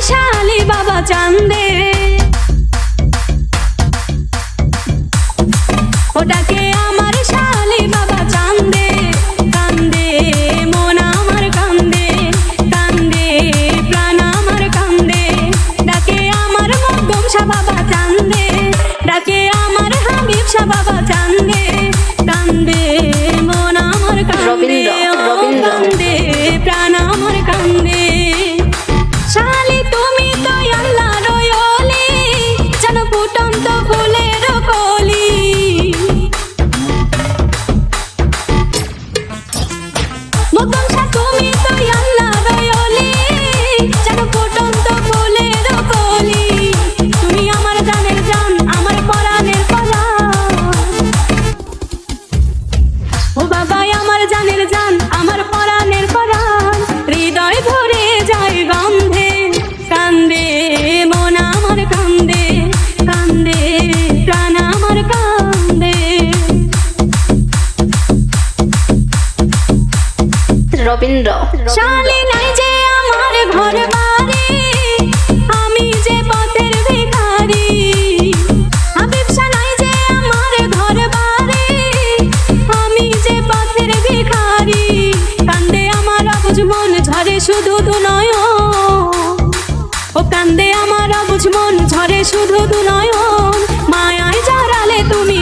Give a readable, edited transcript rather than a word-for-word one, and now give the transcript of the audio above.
শালি বাবা চান্দে ওটাকে আমার শালি বাবা চান্দে কান্দে মন আমার কান্দে কান্দে প্রাণ আমার কান্দে ডাকে আমার মকদুম শাহ বাবা চান্দে ডাকে আমার হাবিব শাহ বাবা চান্দে কান্দে মন আমার কান্দে কান্দে প্রাণ আমার কান্দে শালি তুমি তো আল্লাহর ওলি যেন ফুটন্ত ফুলের কলি মকদুম শাহ তুমি তো আল্লাহর ওলি যেন ফুটন্ত ফুলের কলি তুমি আমার জানের জান আমার পরাণের পরাণ ও বাবা আমার জানের জান আমার পরাণের পরাণ হৃদয় ভরে যায় গন্ধে কান্দে মন আমার কান্দে কান্দে প্রাণ আমার কান্দে রবীন্দ্র শালি নাই যে আমার ঘর বাড়ি আমি যে পথের ভিখারি হাবিব শাহ নাই যে আমার ঘর বাড়ি আমি যে পথের ভিখারি কান্দে আমার অবুঝ মন ঝরে শুধু দু নয়ন ও কান্দে আমার অবুঝ মন ঝরে শুধু দু নয়ন মায়ায় জড়ালে তুমি